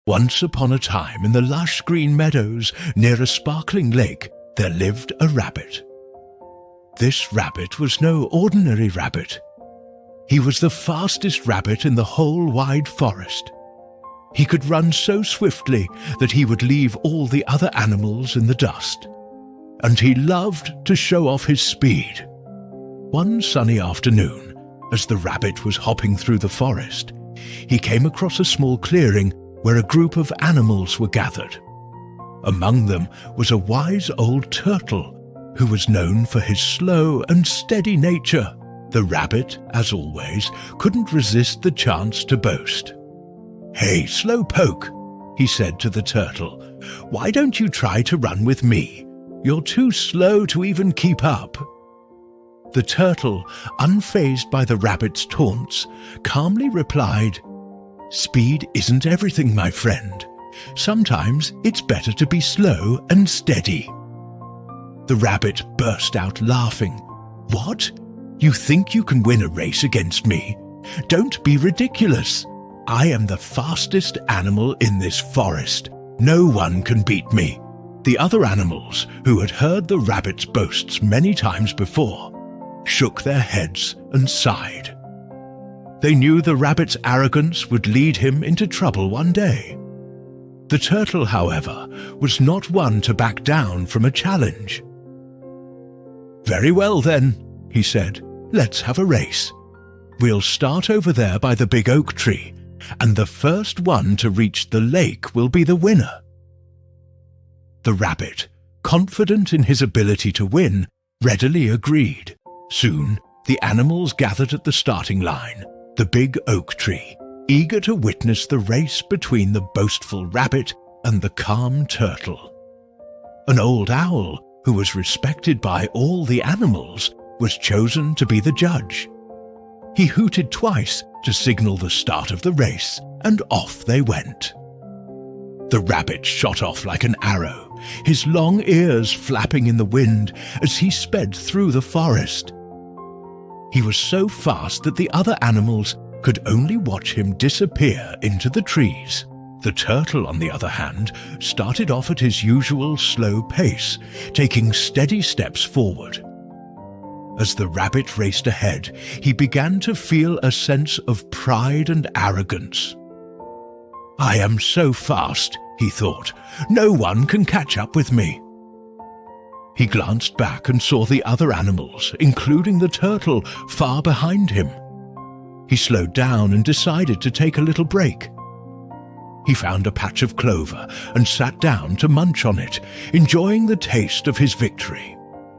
Once upon a time, in the lush green meadows near a sparkling lake, there lived a rabbit. This rabbit was no ordinary rabbit. He was the fastest rabbit in the whole wide forest. He could run so swiftly that he would leave all the other animals in the dust. And he loved to show off his speed. One sunny afternoon, as the rabbit was hopping through the forest, he came across a small clearing where a group of animals were gathered. Among them was a wise old turtle who was known for his slow and steady nature. The rabbit, as always, couldn't resist the chance to boast. "Hey, Slowpoke," he said to the turtle, "why don't you try to run with me? You're too slow to even keep up." The turtle, unfazed by the rabbit's taunts, calmly replied, "Speed isn't everything, my friend. Sometimes it's better to be slow and steady." The rabbit burst out laughing. "What? You think you can win a race against me? Don't be ridiculous. I am the fastest animal in this forest. No one can beat me." The other animals, who had heard the rabbit's boasts many times before, shook their heads and sighed. They knew the rabbit's arrogance would lead him into trouble one day. The turtle, however, was not one to back down from a challenge. "Very well then," he said, "let's have a race. We'll start over there by the big oak tree, and the first one to reach the lake will be the winner." The rabbit, confident in his ability to win, readily agreed. Soon, the animals gathered at the starting line, the big oak tree, eager to witness the race between the boastful rabbit and the calm turtle. An old owl, who was respected by all the animals, was chosen to be the judge. He hooted twice to signal the start of the race, and off they went. The rabbit shot off like an arrow, his long ears flapping in the wind as he sped through the forest. He was so fast that the other animals could only watch him disappear into the trees. The turtle, on the other hand, started off at his usual slow pace, taking steady steps forward. As the rabbit raced ahead, he began to feel a sense of pride and arrogance. "I am so fast," he thought. "No one can catch up with me." He glanced back and saw the other animals, including the turtle, far behind him. He slowed down and decided to take a little break. He found a patch of clover and sat down to munch on it, enjoying the taste of his victory.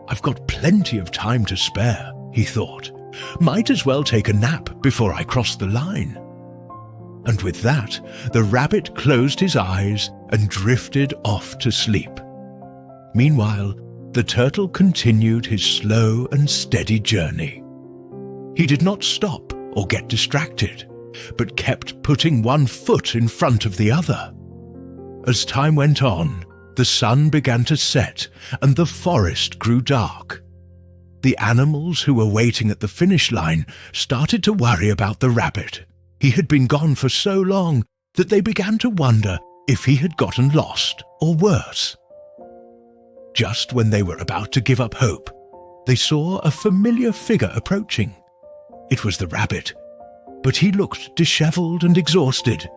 "I've got plenty of time to spare," he thought. "Might as well take a nap before I cross the line." And with that, the rabbit closed his eyes and drifted off to sleep. Meanwhile, the turtle continued his slow and steady journey. He did not stop or get distracted, but kept putting one foot in front of the other. As time went on, the sun began to set and the forest grew dark. The animals who were waiting at the finish line started to worry about the rabbit. He had been gone for so long that they began to wonder if he had gotten lost or worse. Just when they were about to give up hope, they saw a familiar figure approaching. It was the rabbit, but he looked disheveled and exhausted.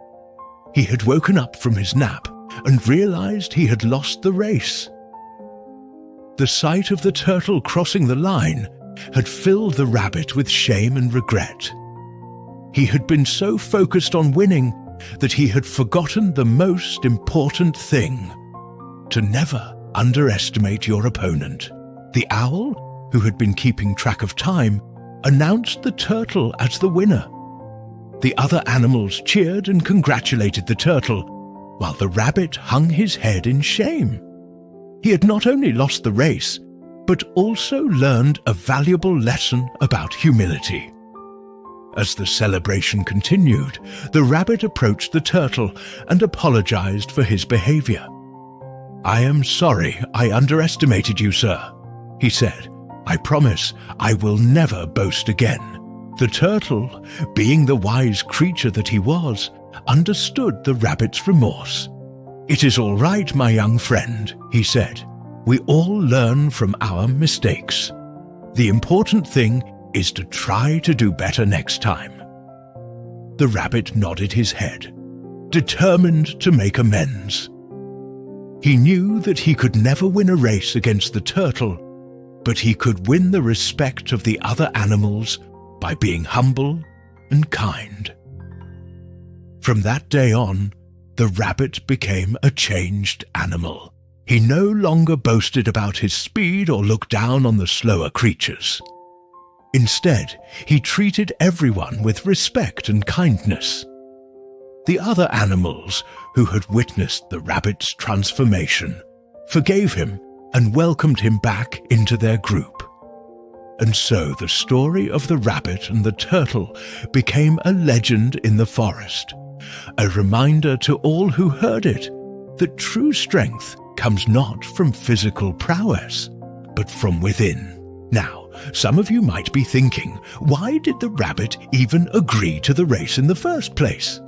He had woken up from his nap and realized he had lost the race. The sight of the turtle crossing the line had filled the rabbit with shame and regret. He had been so focused on winning that he had forgotten the most important thing: to never underestimate your opponent. The owl, who had been keeping track of time, announced the turtle as the winner. The other animals cheered and congratulated the turtle, while the rabbit hung his head in shame. He had not only lost the race, but also learned a valuable lesson about humility. As the celebration continued, the rabbit approached the turtle and apologized for his behavior. "I am sorry I underestimated you, sir," he said. "I promise I will never boast again." The turtle, being the wise creature that he was, understood the rabbit's remorse. "It is all right, my young friend," he said. "We all learn from our mistakes. The important thing is to try to do better next time." The rabbit nodded his head, determined to make amends. He knew that he could never win a race against the turtle, but he could win the respect of the other animals by being humble and kind. From that day on, the rabbit became a changed animal. He no longer boasted about his speed or looked down on the slower creatures. Instead, he treated everyone with respect and kindness. The other animals who had witnessed the rabbit's transformation forgave him and welcomed him back into their group. And so the story of the rabbit and the turtle became a legend in the forest, a reminder to all who heard it that true strength comes not from physical prowess, but from within. Now, some of you might be thinking, why did the rabbit even agree to the race in the first place?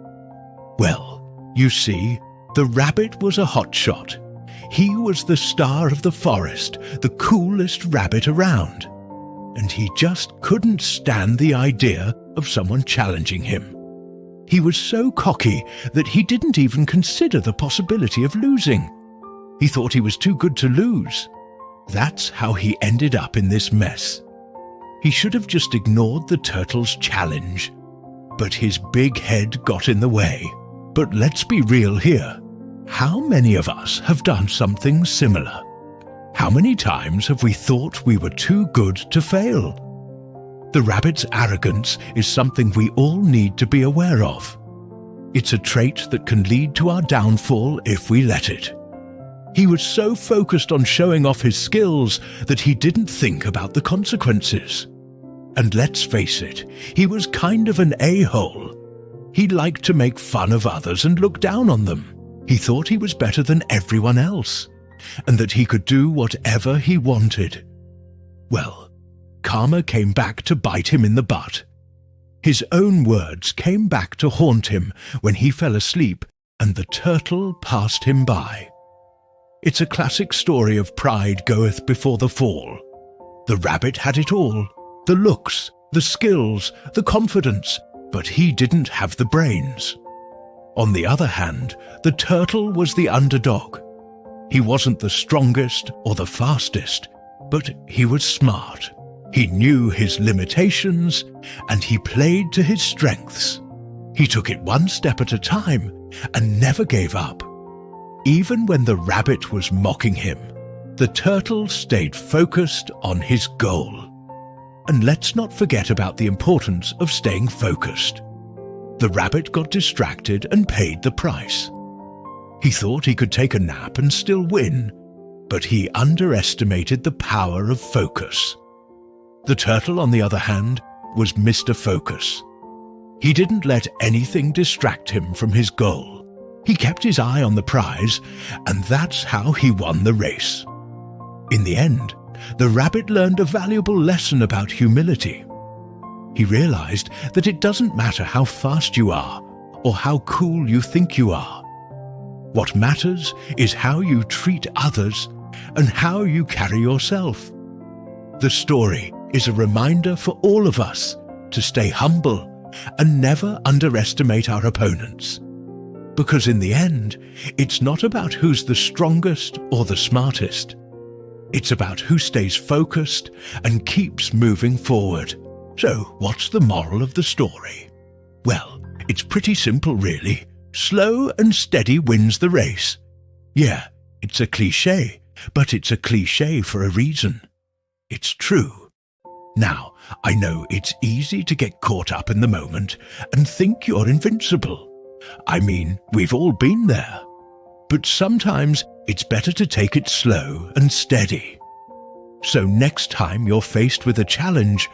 Well, you see, the rabbit was a hotshot. He was the star of the forest, the coolest rabbit around. And he just couldn't stand the idea of someone challenging him. He was so cocky that he didn't even consider the possibility of losing. He thought he was too good to lose. That's how he ended up in this mess. He should have just ignored the turtle's challenge, but his big head got in the way. But let's be real here. How many of us have done something similar? How many times have we thought we were too good to fail? The rabbit's arrogance is something we all need to be aware of. It's a trait that can lead to our downfall if we let it. He was so focused on showing off his skills that he didn't think about the consequences. And let's face it, he was kind of an a-hole. He liked to make fun of others and look down on them. He thought he was better than everyone else, and that he could do whatever he wanted. Well, karma came back to bite him in the butt. His own words came back to haunt him when he fell asleep and the turtle passed him by. It's a classic story of pride goeth before the fall. The rabbit had it all, the looks, the skills, the confidence, but he didn't have the brains. On the other hand, the turtle was the underdog. He wasn't the strongest or the fastest, but he was smart. He knew his limitations, and he played to his strengths. He took it one step at a time and never gave up. Even when the rabbit was mocking him, the turtle stayed focused on his goal. And let's not forget about the importance of staying focused. The rabbit got distracted and paid the price. He thought he could take a nap and still win, but he underestimated the power of focus. The turtle, on the other hand, was Mr. Focus. He didn't let anything distract him from his goal. He kept his eye on the prize, and that's how he won the race. In the end, the rabbit learned a valuable lesson about humility. He realized that it doesn't matter how fast you are or how cool you think you are. What matters is how you treat others and how you carry yourself. The story is a reminder for all of us to stay humble and never underestimate our opponents. Because in the end, it's not about who's the strongest or the smartest. It's about who stays focused and keeps moving forward. So, what's the moral of the story? Well, it's pretty simple really. Slow and steady wins the race. Yeah, it's a cliché, but it's a cliché for a reason. It's true. Now, I know it's easy to get caught up in the moment and think you're invincible. I mean, we've all been there. But sometimes it's better to take it slow and steady. So next time you're faced with a challenge,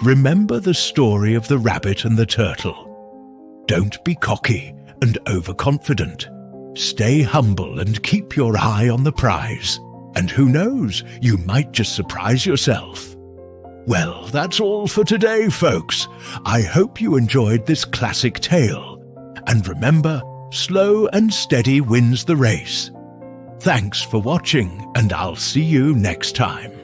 remember the story of the rabbit and the turtle. Don't be cocky and overconfident. Stay humble and keep your eye on the prize. And who knows, you might just surprise yourself. Well, that's all for today, folks. I hope you enjoyed this classic tale. And remember, slow and steady wins the race. Thanks for watching, and I'll see you next time.